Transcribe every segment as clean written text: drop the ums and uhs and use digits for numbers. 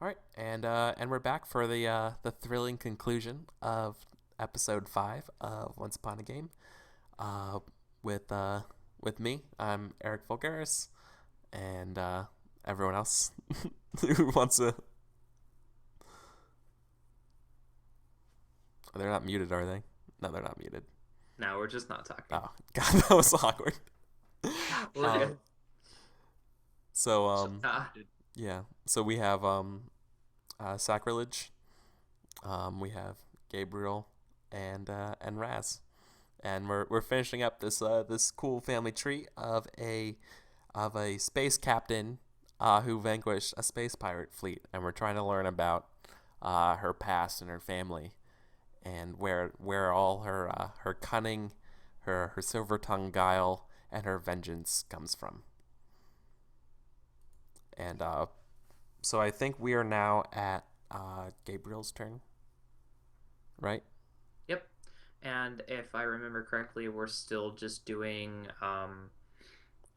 All right, and we're back for the thrilling conclusion of episode 5 of Once Upon a Game. Uh, with with me, I'm EricVulgaris, and everyone else who wants to. They're not muted, are they? No, they're not muted. No, we're just not talking. Oh God, that was awkward. We're Um, good. so So, yeah, so we have sacrilege. We have Gabriel and Raz, and we're finishing up this cool family tree of a space captain who vanquished a space pirate fleet, and we're trying to learn about her past and her family, and where all her cunning, her silver tongue guile, and her vengeance comes from. And so I think we are now at Gabriel's turn, right? yep. And if I remember correctly, we're still just doing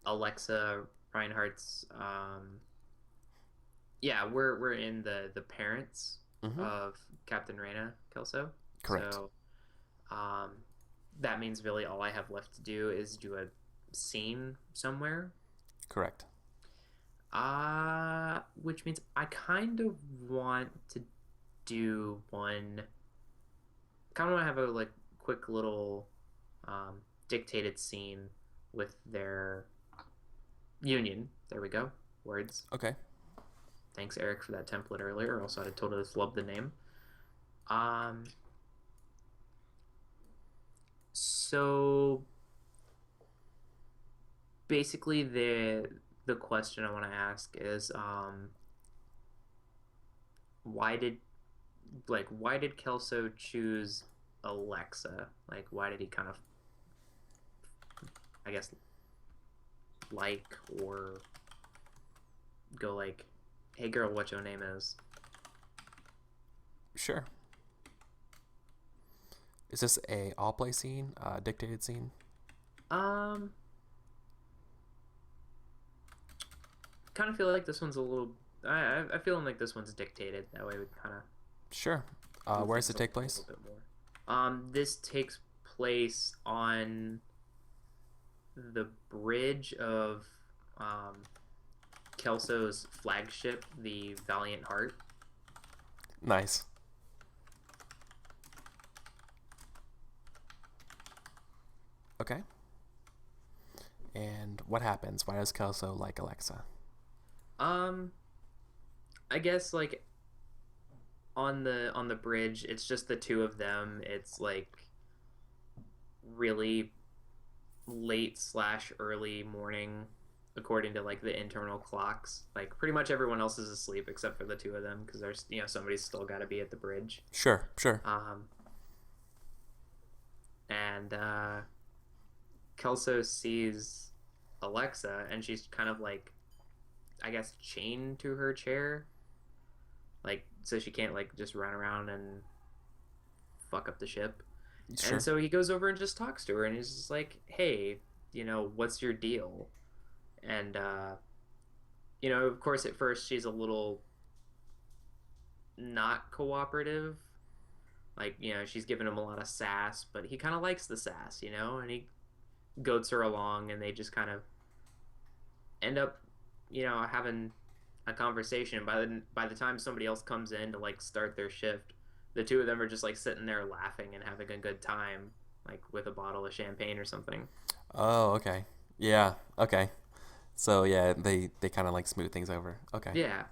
Alexa Reinhardt's. Yeah, we're in the parents Mm-hmm. of Captain Reyna Kelso. Correct. So um, that means really all I have left to do is do a scene somewhere. Correct. Which means I kind of want to do one. Kind of want to have a like quick little dictated scene with their union. There we go. Words. Okay. Thanks, Eric, for that template earlier. Or else I'd have totally flubbed the name. Um. So basically, the question I want to ask is, why did why did Kelso choose Alexa? Like, why did he kind of, I guess, like or go like, "Hey girl, what your name is?" Sure. Is this a all play scene, dictated scene? Um, kind of feel like this one's a little. I feel like this one's dictated. That way we kind of Sure. move Where does things it take along a place? little bit more. This takes place on the bridge of um Kelso's flagship, the Valiant Heart. Nice. Okay. And what happens? Why does Kelso like Alexa? Um, I guess like on the bridge, it's just the two of them. It's like really late slash early morning, according to like the internal clocks. Like pretty much everyone else is asleep except for the two of them because there's somebody's still got to be at the bridge. Sure. Sure. Um, and Kelso sees Alexa and she's kind of like I guess chained to her chair, like so she can't like just run around and fuck up the ship. And Sure. so he goes over and just talks to her and he's just like, "Hey, what's your deal?" And of course at first she's a little not cooperative. Like, she's giving him a lot of sass, but he kind of likes the sass, and he goats her along and they just kind of end up, having a conversation. By the time somebody else comes in to like start their shift, the two of them are just like sitting there laughing and having a good time, like with a bottle of champagne or something. Oh, okay. Yeah. Okay. So yeah, they kind of like smooth things over. Okay. Yeah.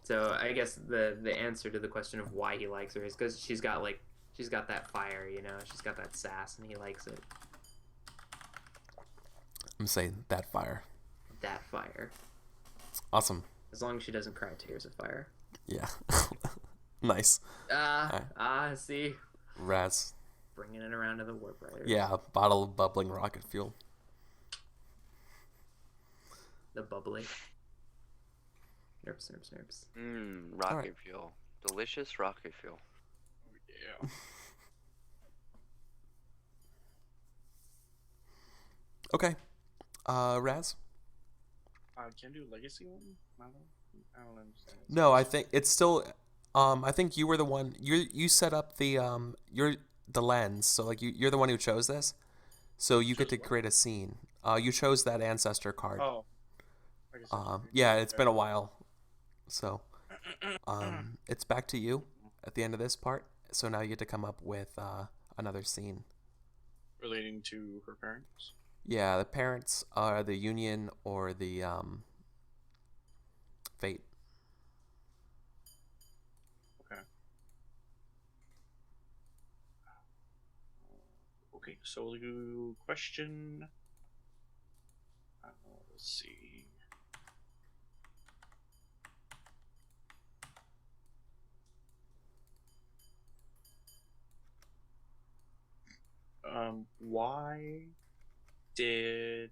So I guess the answer to the question of why he likes her is because she's got that fire, she's got that sass, and he likes it. I'm saying that fire. That fire. Awesome. As long as she doesn't cry tears of fire. Yeah. Nice. All right. See, Raz. bringing it around to the warp riders. Yeah, a bottle of bubbling rocket fuel. The bubbly. Nerps, nerps, nerps. All right. Rocket fuel. Delicious rocket fuel. Yeah. Okay. Raz. Can I do legacy one? My one? I don't understand. No, I think it's still. I think you were the one. You set up the lens. So like you're the one who chose this. So you get Chose to what? create a scene. You chose that ancestor card. Oh, I guess that's Yeah, it's been a while. So it's back to you at the end of this part. So now you get to come up with another scene. relating to her parents. Yeah, the parents are the union or the fate. Okay. Okay, so we'll do question. Let's see. Why did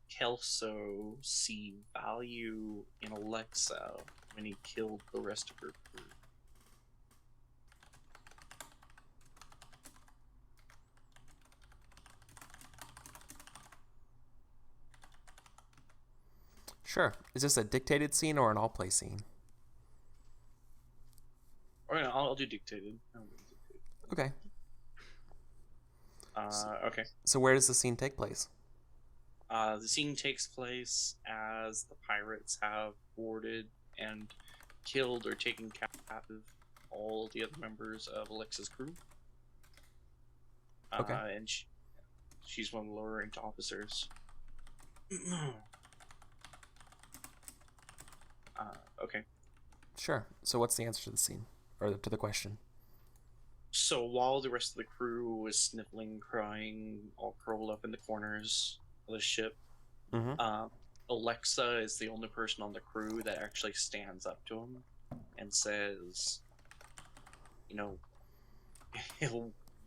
Kelso see value in Alexa when he killed the rest of her crew? Sure. Is this a dictated scene or an all play scene? Or no, I'll do dictated. Okay. Okay. So where does the scene take place? The scene takes place as the pirates have boarded and killed or taken captive all the other members of Alexa's crew. Okay. And she's one of the lower ranked officers. Okay. Sure. So what's the answer to the scene? Or to the question? So while the rest of the crew was sniffling, crying, all curled up in the corners of the ship, Mm-hmm. Alexa is the only person on the crew that actually stands up to him and says, you know,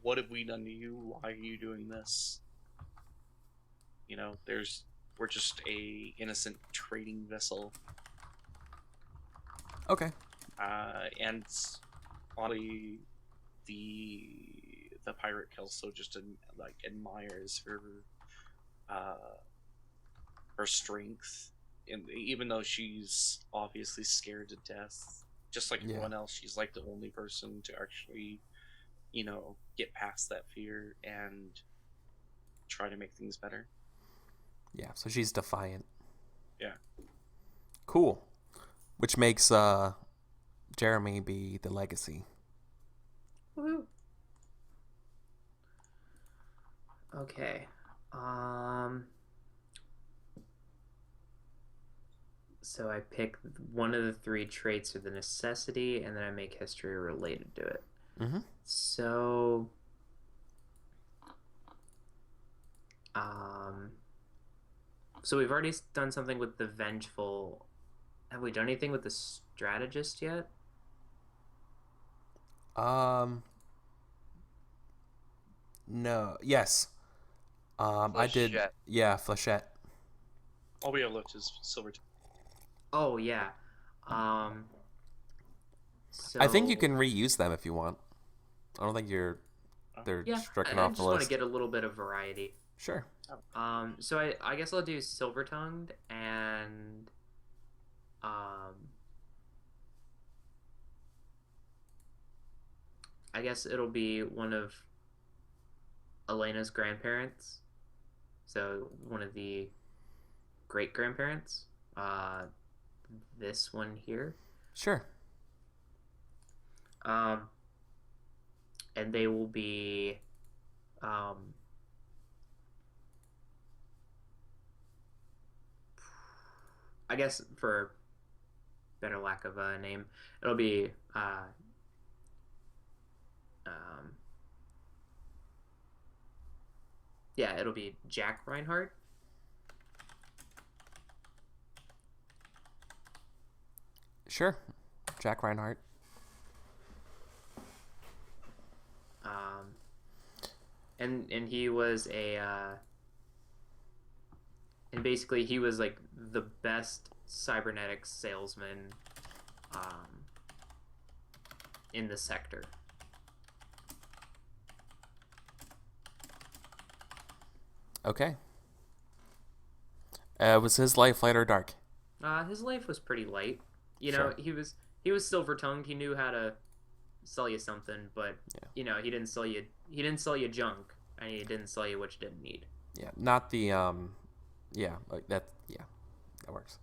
what have we done to you? Why are you doing this? You know, we're just a innocent trading vessel. Okay. And Audie, the pirate Kelso just admires her strength, and even though she's obviously scared to death, just like everyone else, she's like the only person to actually, get past that fear and try to make things better. Yeah, so she's defiant. Yeah. Cool. Which makes Jeremy be the legacy. Woohoo. Okay. So I pick one of the three traits or the necessity, and then I make history related to it. Mm-hmm. So, so we've already done something with the vengeful. Have we done anything with the strategist yet? No. Yes. I did. Flechette. Yeah, Flechette. All we have left is Silver. Oh yeah. So I think you can reuse them if you want. I don't think they're yeah, stricken I off just the want to list. get a little bit of variety. Sure. So I guess I'll do Silver Tongued and I guess it'll be one of Elena's grandparents. So one of the great grandparents. This one here. Sure. And they will be I guess for better lack of a name, it'll be yeah, it'll be Jack Reinhardt. Sure. Jack Reinhardt. And he was and basically he was like the best cybernetics salesman in the sector. Okay. Was his life light or dark? His life was pretty light. You know, Sure. he was silver tongued. He knew how to sell you something, but Yeah. you know, he didn't sell you junk, and he didn't sell you what you didn't need. Yeah, not the yeah, like that. Yeah, that works.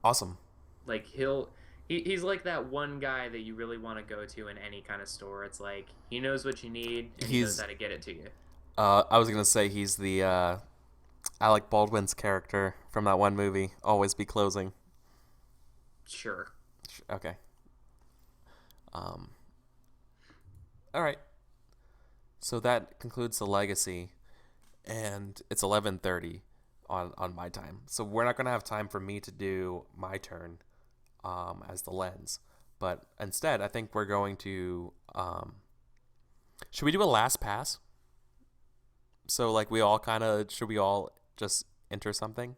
Awesome. Like he's like that one guy that you really want to go to in any kind of store. It's like he knows what you need and he knows He's how to get it to you. I was gonna say he's the Alec Baldwin's character from that one movie, Always Be Closing. Sure. Okay. Um. All right. So that concludes the legacy, and it's 11:30 on my time. So we're not gonna have time for me to do my turn, as the lens, but instead I think we're going to should we do a last pass? So like we all kind of should we all just enter something?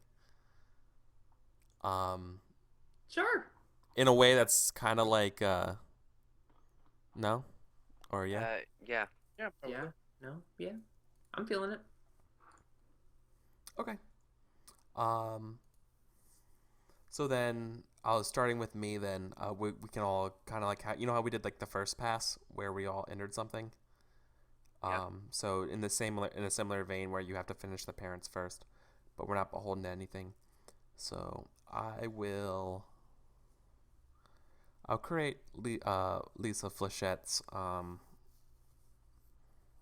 Um, Sure. in a way that's kind of like no, or yeah. Yeah. Yeah, probably. Yeah. No. Yeah. I'm feeling it. Okay. Um. So then, starting with me. Then we can all kind of like how we did like the first pass where we all entered something. Yeah. So in a similar vein where you have to finish the parents first, but we're not beholden to anything. So I'll create Lisa Flechette's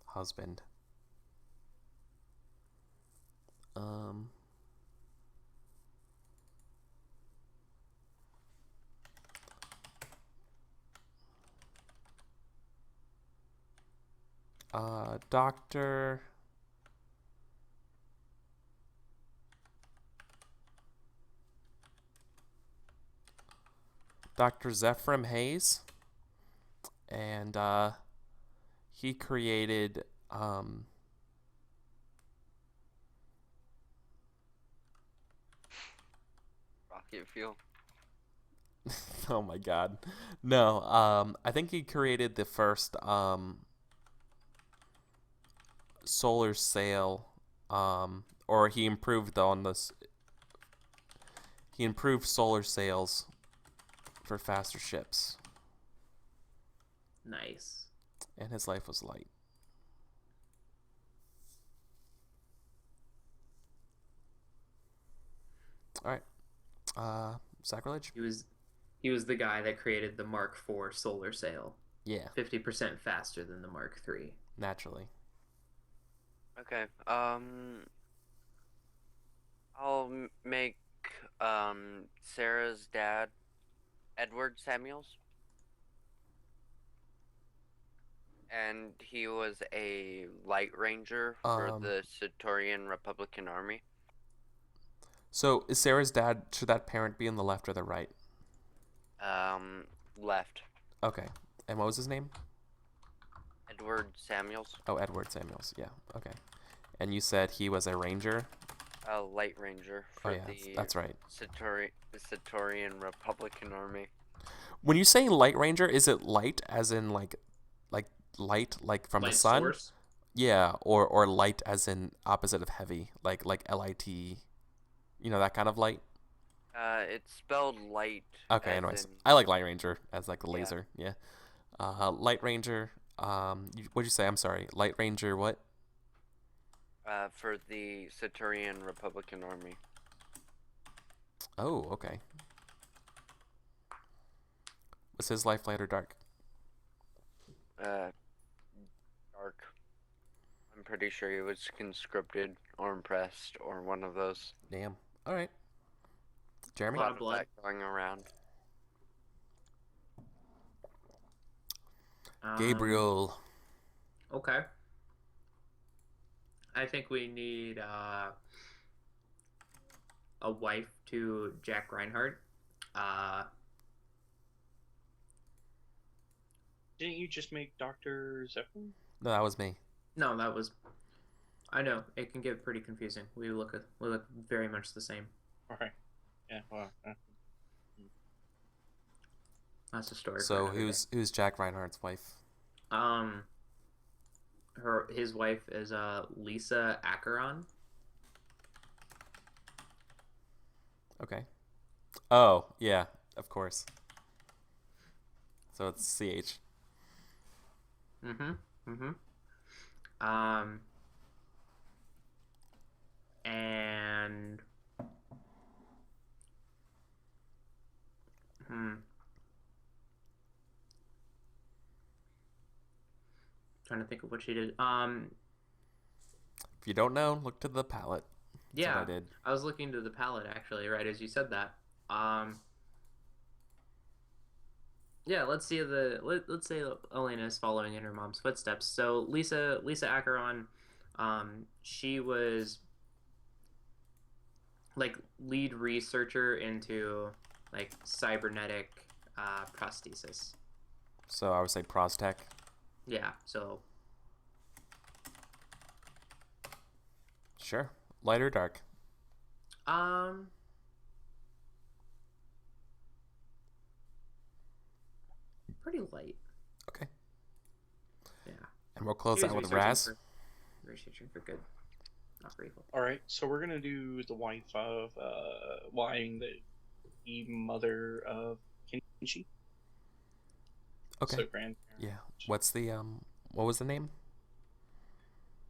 husband. Um. Doctor. Dr. Zephram Hayes, and he created Rocket fuel. oh my god, no, I think he created the first solar sail, or he improved on this. He improved solar sails for faster ships, Nice. and his life was light. All right, sacrilege. He was the guy that created the Mark IV solar sail, Yeah, 50% faster than the Mark III. naturally. Okay. I'll make Sarah's dad, Edward Samuels, and he was a light ranger for the Satorian Republican Army. So is Sarah's dad? Should that parent be in the left or the right? Left. Okay. And what was his name? Edward Samuels, Oh, Edward Samuels. Yeah. Okay. And you said he was a ranger. a light ranger for Yeah, the that's right. Satorian Republican Army. When you say light ranger, is it light as in like light like from the Light sun? source? Yeah, or light as in opposite of heavy, like LIT. You know that kind of light. It's spelled light. Okay. as Anyways, in- I like light ranger as like the Yeah. laser. Yeah. Light ranger. What'd you say? I'm sorry. Light ranger. What? for the Satorian Republican Army. Oh, okay. Was his life light or dark? Dark. I'm pretty sure he was conscripted or impressed or one of those. Damn. All right. Jeremy. Lot lot of blood. that going around. Gabriel. Okay. I think we need a wife to Jack Reinhardt. Didn't you just make Dr. Zephram? No, that was me. No, that was. I know it can get pretty confusing. We look very much the same. Alright. Yeah, well. That's a story. for So another who's Jack Reinhardt's wife? day. His wife is Lisa Acheron. Okay. Oh, yeah, of course. So it's CH. Mm-hmm. Mm-hmm. Um, and trying to think of what she did. If you don't know, look to the palette. That's what I Yeah, did. I was looking to the palette actually, right as you said that. Yeah, let's see let's say Elena is following in her mom's footsteps. So Lisa Acheron, she was like lead researcher into like cybernetic prosthesis. So I would say Prostech. Yeah, so Sure. Light or dark? um pretty light. Okay. Yeah. And we'll close He was out with researching for good, not for evil. All right, so we're gonna do the wife of Wang, the mother of Kenshi. Okay. So grandparent. Yeah. What's the what was the name?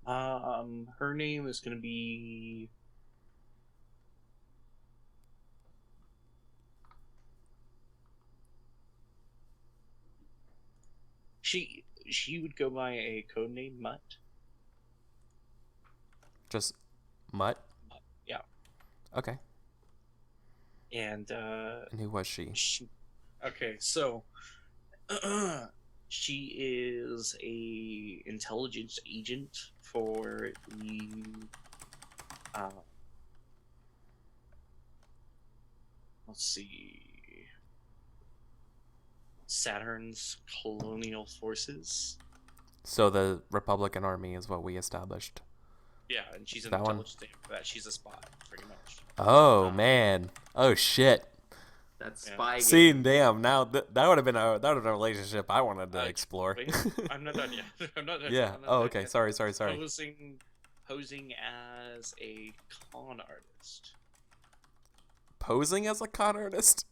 Her name is gonna be she would go by a code name Mutt. Just Mutt? Yeah. Okay. And who was she? Okay, so she is a intelligence agent for the let's see, Saturn's colonial forces. So the Republican Army is what we established. Yeah, and she's an That one? intelligence agent for that. She's a spy, pretty much. Oh man. Oh shit. That's Yeah. spy See, game. damn. Now that would have been a relationship I wanted to explore. Wait, I'm not done yet. I'm not done. Yeah. I'm not Oh, done okay. yet. Sorry. Posing as a con artist. Posing as a con artist.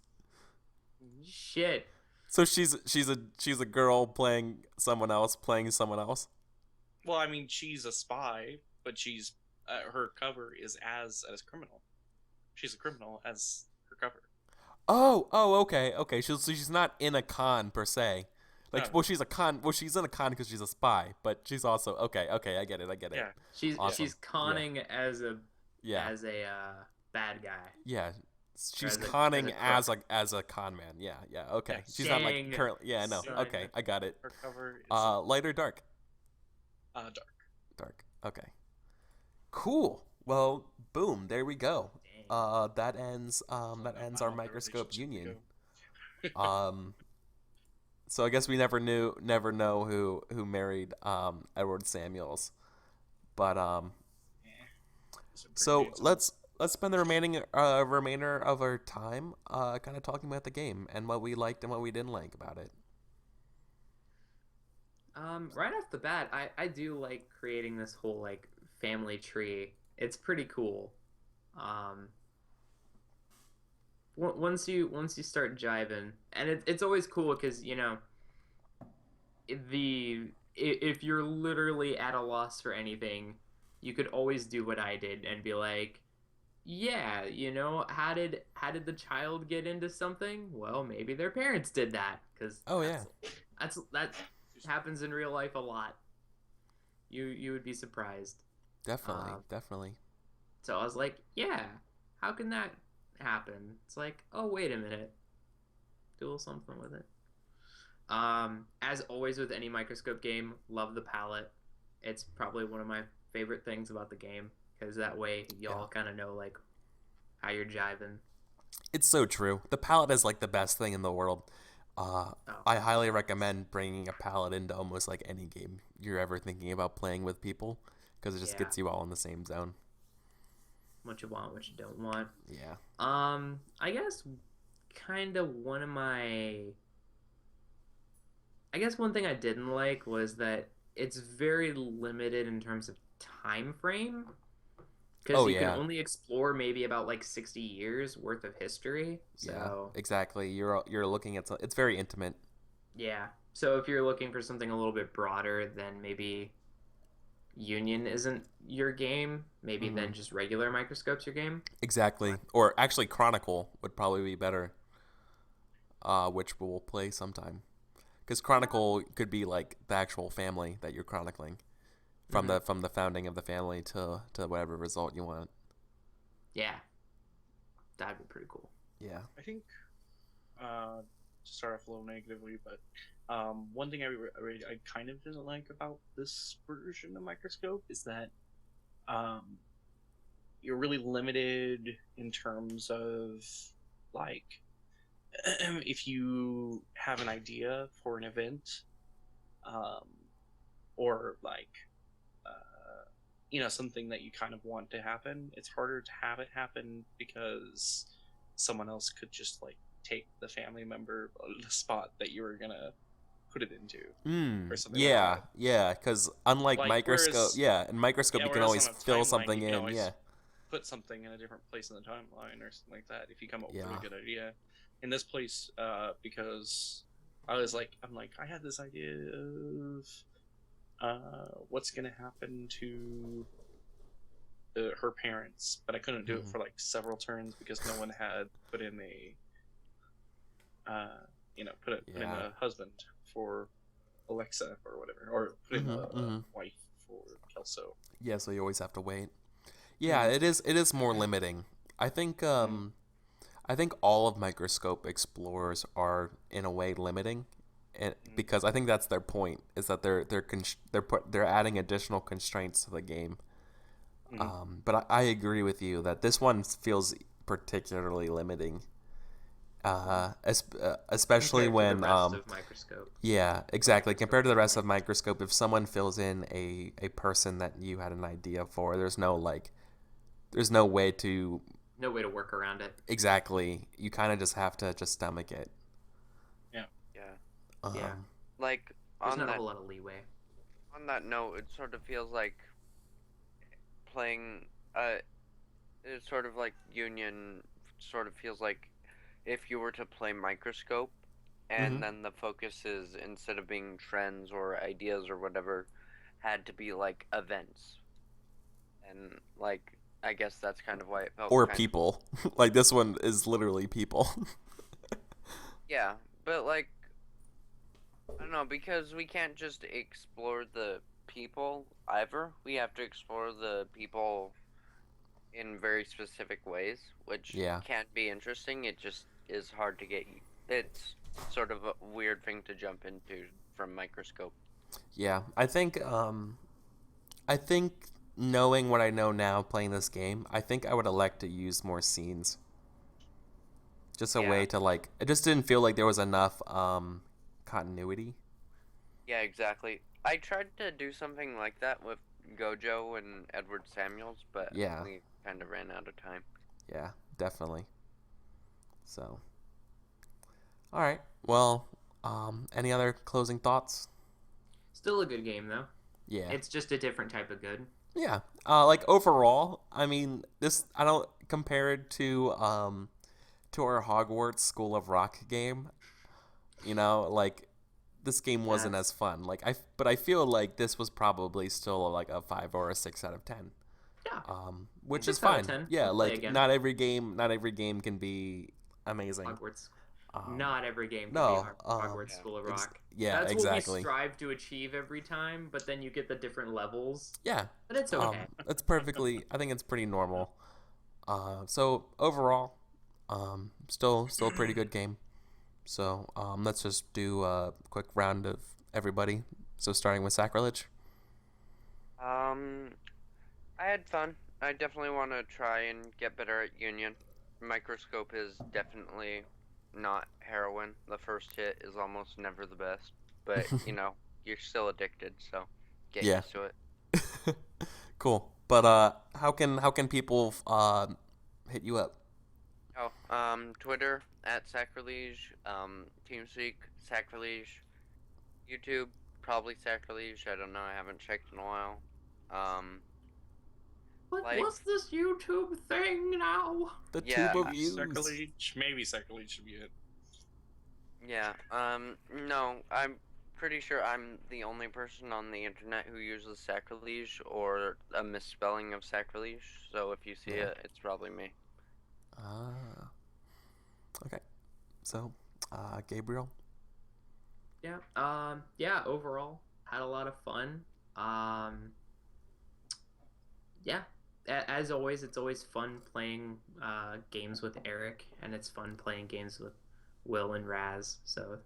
Shit. So she's a girl playing someone else. Well, I mean, she's a spy, but she's her cover is as criminal. She's a criminal as her cover. Oh, okay. She's not in a con per se. Like, No. well, she's a con. Well, she's in a con because she's a spy, but she's also okay. I get it. Yeah. She's Awesome. she's conning as a Yeah, bad guy. yeah. She's As a- conning as a as a con man. Yeah. Okay. Yes. She's not Dang, like currently. Yeah, no. son. Okay, I got it. Her cover is Light or dark? dark. Dark. Okay. Cool. Well, boom. There we go. Dang. That ends our Final Microscope relationship Union. go. So I guess we never know who married Edward Samuels, but It's a pretty so handsome- let's spend the remainder of our time kind of talking about the game and what we liked and what we didn't like about it. Right off the bat, I do like creating this whole like family tree. It's pretty cool. Once you start jiving, and it's always cool because if you're literally at a loss for anything, you could always do what I did and be like, yeah, how did the child get into something? Well, maybe their parents did that because that happens in real life a lot. You would be surprised. Definitely. So I was like, yeah, how can that happen? It's like, oh, wait a minute. Do a little something with it. As always with any Microscope game, love the palette. It's probably one of my favorite things about the game because that way y'all kind of know like how you're jiving. It's so true. The palette is like the best thing in the world. I highly recommend bringing a palette into almost like any game you're ever thinking about playing with people because it just gets you all in the same zone. What you want, what you don't want. Yeah. I guess kind of one thing I didn't like was that it's very limited in terms of time frame. because you can only explore maybe about like 60 years worth of history. So yeah, exactly. You're looking at it's very intimate. yeah. So if you're looking for something a little bit broader, then maybe Union isn't your game. Maybe then just regular Microscope's your game. Exactly. Or actually, Chronicle would probably be better. Which we'll play sometime. Because Chronicle could be like the actual family that you're chronicling, from the founding of the family to whatever result you want. Yeah, that'd be pretty cool. Yeah. I think to start off a little negatively, but one thing I kind of didn't like about this version of Microscope is that you're really limited in terms of like if you have an idea for an event, or like something that you kind of want to happen, it's harder to have it happen because someone else could just like take the family member the spot that you were gonna put it into or something like that. Yeah, because unlike Microscope, in Microscope you can always fill something in, put something in a different place in the timeline or something like that if you come up with a good idea. In this place, because I had this idea of what's gonna happen to her parents, but I couldn't do it for like several turns because no one had put in in a husband for Alexa or whatever, or put in a wife for Kelso. Yeah, so you always have to wait. Yeah, it is more limiting. I think all of Microscope Explorers are in a way limiting, and because I think that's their point, is that they're adding additional constraints to the game. But I agree with you that this one feels particularly limiting. Especially when the rest of Microscope. Yeah, exactly. Compared to the rest of Microscope, if someone fills in a person that you had an idea for, there's no way to work around it. Exactly. You kind of just have to stomach it. Yeah. Yeah. Like there's not a whole lot of leeway. On that note, it sort of feels like playing it's sort of like Union sort of feels like if you were to play Microscope and then the focus is, instead of being trends or ideas or whatever, had to be like events. And like I guess that's kind of why it felt or people. Like this one is literally people. Yeah, but like I don't know, because we can't just explore the people either. We have to explore the people in very specific ways, which can be interesting. It just is hard to get. It's sort of a weird thing to jump into from Microscope. Yeah, I think knowing what I know now playing this game, I think I would elect to use more scenes. Just a way to like, it just didn't feel like there was enough continuity. Yeah, exactly. I tried to do something like that with Gojo and Edward Samuels, but we kind of ran out of time. Yeah, definitely. So, all right. Well, any other closing thoughts? Still a good game though. Yeah. It's just a different type of good. Yeah. Like overall, I mean, I don't compare it to our Hogwarts School of Rock game. Like this game wasn't as fun. But I feel like this was probably still like a 5 or a 6 out of 10. Yeah. Which is fine. Yeah, like not every game can be amazing. Hogwarts. Not every game can be Hogwarts School of Rock. That's exactly. what we strive to achieve every time, but then you get the different levels. Yeah. But it's okay. It's perfectly, I think it's pretty normal. So overall, still a pretty good game. So let's just do a quick round of everybody. So starting with Sacrilege. I had fun. I definitely want to try and get better at Union. Microscope is definitely not heroin. The first hit is almost never the best, but you're still addicted, so get used to it. Cool. But how can people hit you up? Twitter @Sacrilege, TeamSpeak Sacrilege, YouTube probably Sacrilege. I don't know. I haven't checked in a while. What's this YouTube thing now? The Yeah, tube of views. Sacrilege? Maybe sacrilege should be it. Yeah. No, I'm pretty sure I'm the only person on the internet who uses sacrilege or a misspelling of sacrilege. So if you see it, it's probably me. Ah. Okay. So, Gabriel. Yeah. Yeah. Overall, had a lot of fun. Yeah. As always, it's always fun playing games with Eric, and it's fun playing games with Will and Raz. So,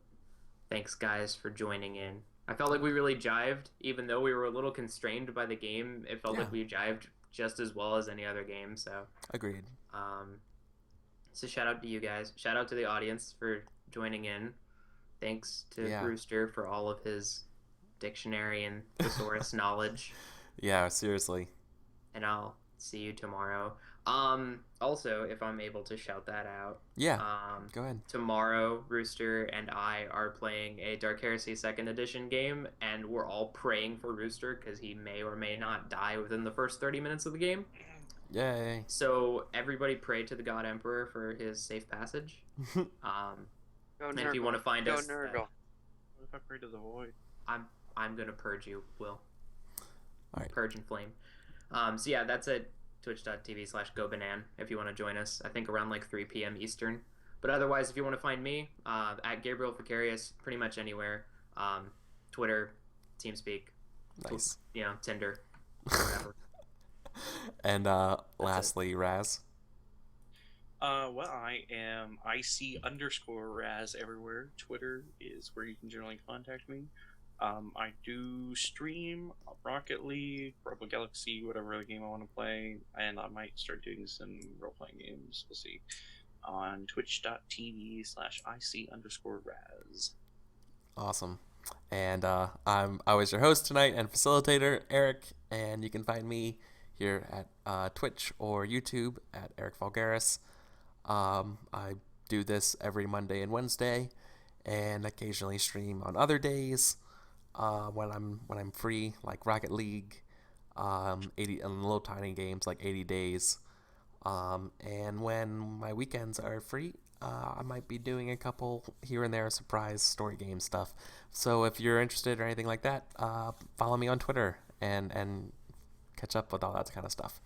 thanks guys for joining in. I felt like we really jived, even though we were a little constrained by the game. It felt like we jived just as well as any other game. So, agreed. So shout out to you guys. Shout out to the audience for joining in. Thanks to Rooster for all of his dictionary and thesaurus knowledge. Yeah, seriously. And I'll see you tomorrow. Also, if I'm able to shout that out. Yeah. Go ahead. Tomorrow, Rooster and I are playing a Dark Heresy 2nd Edition game, and we're all praying for Rooster because he may or may not die within the first 30 minutes of the game. Yay. So everybody pray to the God Emperor for his safe passage. And if you want to find us, Nurgle. What if I pray to the void? I'm gonna purge you, Will. All right. Purge and flame. So yeah, that's at twitch.tv/gobanan if you want to join us. I think around like 3 p.m. Eastern. But otherwise, if you want to find me, at GabrielVulgaris, pretty much anywhere. Twitter, TeamSpeak, Nice. Tinder, whatever. And lastly, Raz. Well, I am IC_Raz everywhere. Twitter is where you can generally contact me. I do stream Rocket League, Rebel Galaxy, whatever other game I want to play, and I might start doing some role-playing games. We'll see. On twitch.tv/IC_Raz. Awesome. And I was your host tonight and facilitator, Eric, and you can find me here at Twitch or YouTube at EricVulgaris. I do this every Monday and Wednesday, and occasionally stream on other days when I'm free, like Rocket League, 80 and little tiny games like 80 Days, and when my weekends are free, I might be doing a couple here and there surprise story game stuff. So if you're interested or anything like that, follow me on Twitter and catch up with all that kind of stuff.